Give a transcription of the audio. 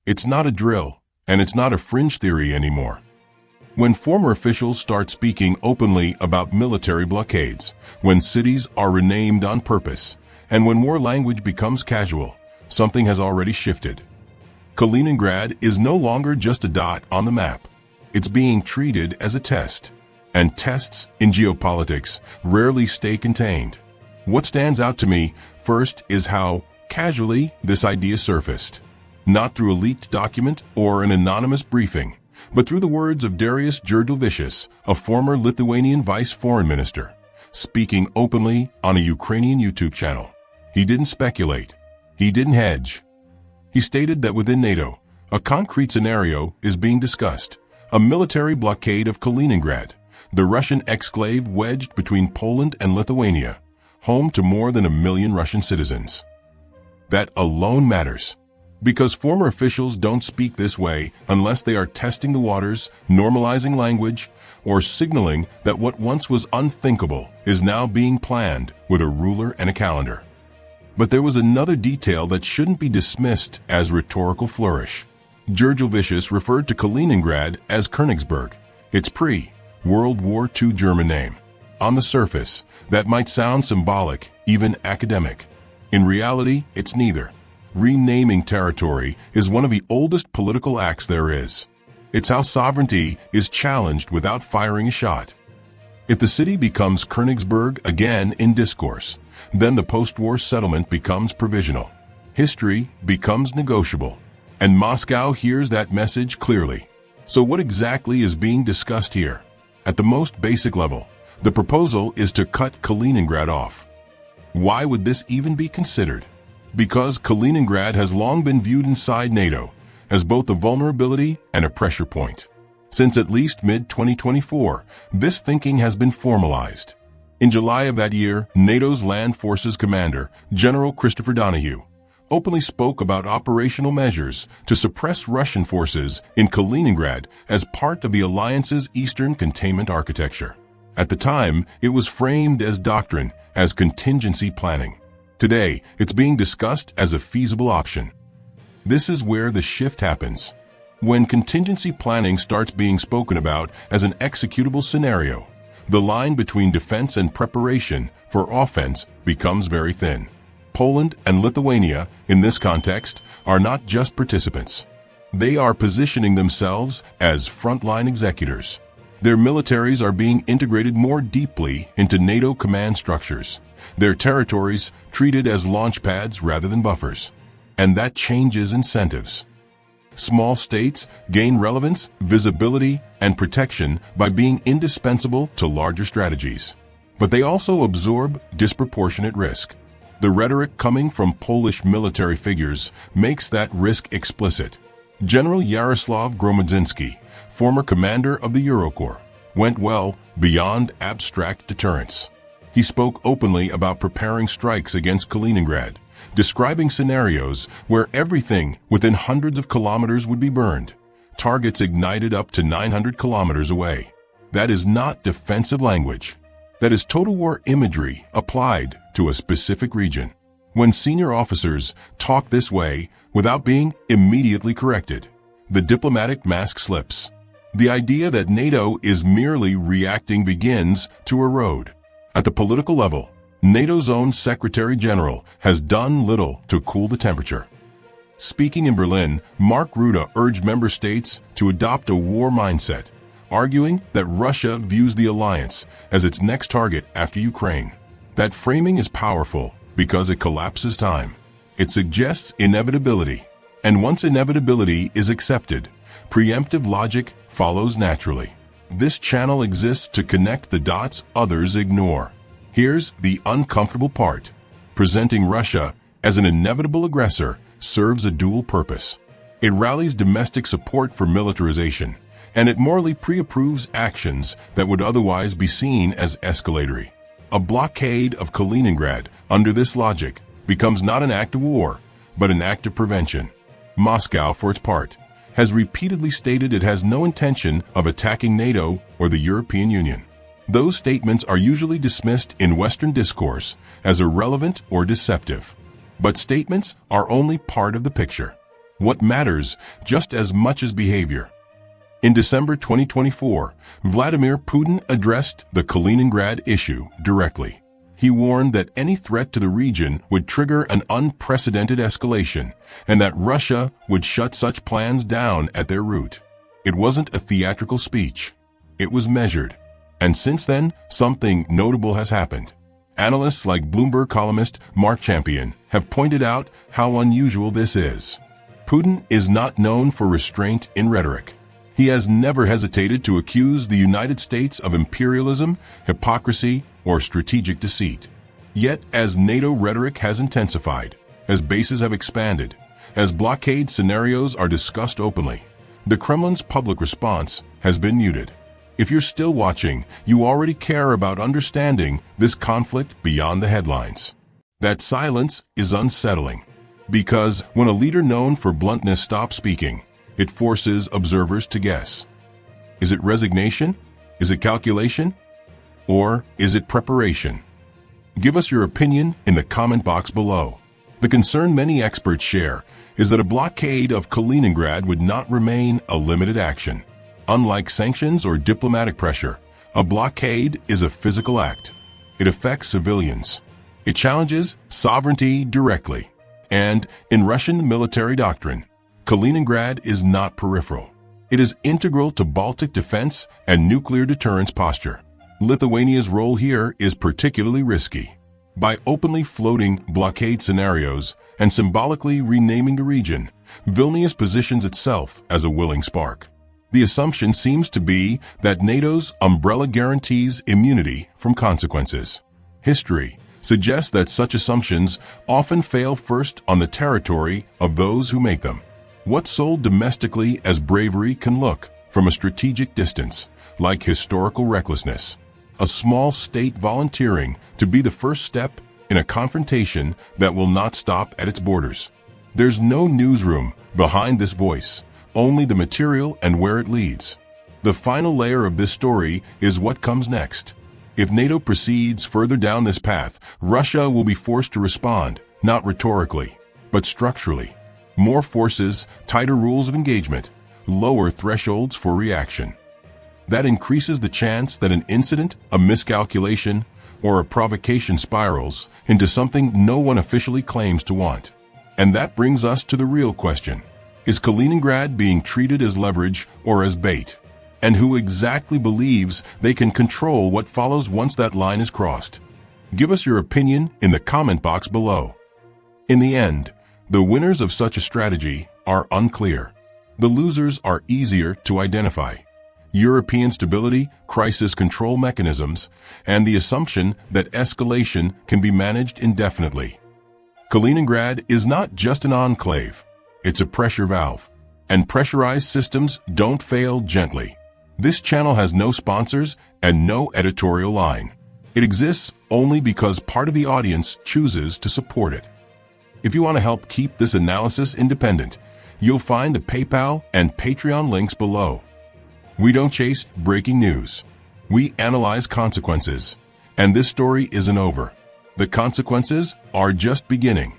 It's not a drill, and it's not a fringe theory anymore. When former officials start speaking openly about military blockades, when cities are renamed on purpose, and when war language becomes casual, something has already shifted. Kaliningrad is no longer just a dot on the map. It's being treated as a test. And tests in geopolitics rarely stay contained. What stands out to me first is how casually this idea surfaced. Not through a leaked document or an anonymous briefing, but through the words of Darius Jurgelvicius, a former Lithuanian vice foreign minister, speaking openly on a Ukrainian YouTube channel. He didn't speculate. He didn't hedge. He stated that within NATO, a concrete scenario is being discussed, a military blockade of Kaliningrad, the Russian exclave wedged between Poland and Lithuania, home to more than 1 million Russian citizens. That alone matters, because former officials don't speak this way unless they are testing the waters, normalizing language, or signaling that what once was unthinkable is now being planned with a ruler and a calendar. But there was another detail that shouldn't be dismissed as rhetorical flourish. Jurgelvicius referred to Kaliningrad as Königsberg, its pre-World War II German name. On the surface, that might sound symbolic, even academic. In reality, it's neither. Renaming territory is one of the oldest political acts there is. It's how sovereignty is challenged without firing a shot. If the city becomes Königsberg again in discourse, then the post-war settlement becomes provisional. History becomes negotiable. And Moscow hears that message clearly. So what exactly is being discussed here? At the most basic level, the proposal is to cut Kaliningrad off. Why would this even be considered? Because Kaliningrad has long been viewed inside NATO as both a vulnerability and a pressure point. Since at least mid-2024, this thinking has been formalized. In July of that year, NATO's Land Forces Commander, General Christopher Donahue, openly spoke about operational measures to suppress Russian forces in Kaliningrad as part of the alliance's Eastern containment architecture. At the time, it was framed as doctrine, as contingency planning. Today, it's being discussed as a feasible option. This is where the shift happens. When contingency planning starts being spoken about as an executable scenario, the line between defense and preparation for offense becomes very thin. Poland and Lithuania, in this context, are not just participants. They are positioning themselves as frontline executors. Their militaries are being integrated more deeply into NATO command structures, their territories treated as launch pads rather than buffers. And that changes incentives. Small states gain relevance, visibility, and protection by being indispensable to larger strategies. But they also absorb disproportionate risk. The rhetoric coming from Polish military figures makes that risk explicit. General Yaroslav Gromodzinski, former commander of the Eurocorps, went well beyond abstract deterrence. He spoke openly about preparing strikes against Kaliningrad, describing scenarios where everything within hundreds of kilometers would be burned, targets ignited up to 900 kilometers away. That is not defensive language. That is total war imagery applied to a specific region. When senior officers talk this way without being immediately corrected, the diplomatic mask slips. The idea that NATO is merely reacting begins to erode. At the political level, NATO's own Secretary General has done little to cool the temperature. Speaking in Berlin, Mark Rutte urged member states to adopt a war mindset, arguing that Russia views the alliance as its next target after Ukraine. That framing is powerful because it collapses time. It suggests inevitability, and once inevitability is accepted, preemptive logic follows naturally. This channel exists to connect the dots others ignore. Here's the uncomfortable part. Presenting Russia as an inevitable aggressor serves a dual purpose. It rallies domestic support for militarization, and it morally pre-approves actions that would otherwise be seen as escalatory. A blockade of Kaliningrad, under this logic, becomes not an act of war, but an act of prevention. Moscow, for its part, has repeatedly stated it has no intention of attacking NATO or the European Union. Those statements are usually dismissed in Western discourse as irrelevant or deceptive. But statements are only part of the picture. what matters just as much as behavior. In December 2024, Vladimir Putin addressed the Kaliningrad issue directly. He warned that any threat to the region would trigger an unprecedented escalation, and that Russia would shut such plans down at their root. It wasn't a theatrical speech. It was measured. And since then, something notable has happened. Analysts like Bloomberg columnist Mark Champion have pointed out how unusual this is. Putin is not known for restraint in rhetoric. He has never hesitated to accuse the United States of imperialism, hypocrisy, or strategic deceit. Yet, as NATO rhetoric has intensified, as bases have expanded, as blockade scenarios are discussed openly, the Kremlin's public response has been muted. If you're still watching, you already care about understanding this conflict beyond the headlines. That silence is unsettling, because when a leader known for bluntness stops speaking, it forces observers to guess. Is it resignation? Is it calculation? Or is it preparation? Give us your opinion in the comment box below. The concern many experts share is that a blockade of Kaliningrad would not remain a limited action. Unlike sanctions or diplomatic pressure, a blockade is a physical act. It affects civilians. It challenges sovereignty directly. And in Russian military doctrine, Kaliningrad is not peripheral. It is integral to Baltic defense and nuclear deterrence posture. Lithuania's role here is particularly risky. By openly floating blockade scenarios and symbolically renaming the region, Vilnius positions itself as a willing spark. The assumption seems to be that NATO's umbrella guarantees immunity from consequences. History suggests that such assumptions often fail first on the territory of those who make them. What's sold domestically as bravery can look, from a strategic distance, like historical recklessness. A small state volunteering to be the first step in a confrontation that will not stop at its borders. There's no newsroom behind this voice, only the material and where it leads. The final layer of this story is what comes next. If NATO proceeds further down this path, Russia will be forced to respond, not rhetorically, but structurally. More forces, tighter rules of engagement, lower thresholds for reaction. That increases the chance that an incident, a miscalculation, or a provocation spirals into something no one officially claims to want. And that brings us to the real question. Is Kaliningrad being treated as leverage or as bait? And who exactly believes they can control what follows once that line is crossed? Give us your opinion in the comment box below. In the end, the winners of such a strategy are unclear. The losers are easier to identify. European stability, crisis control mechanisms, and the assumption that escalation can be managed indefinitely. Kaliningrad is not just an enclave, it's a pressure valve. And pressurized systems don't fail gently. This channel has no sponsors and no editorial line. It exists only because part of the audience chooses to support it. If you want to help keep this analysis independent, you'll find the PayPal and Patreon links below. We don't chase breaking news. We analyze consequences. And this story isn't over. The consequences are just beginning.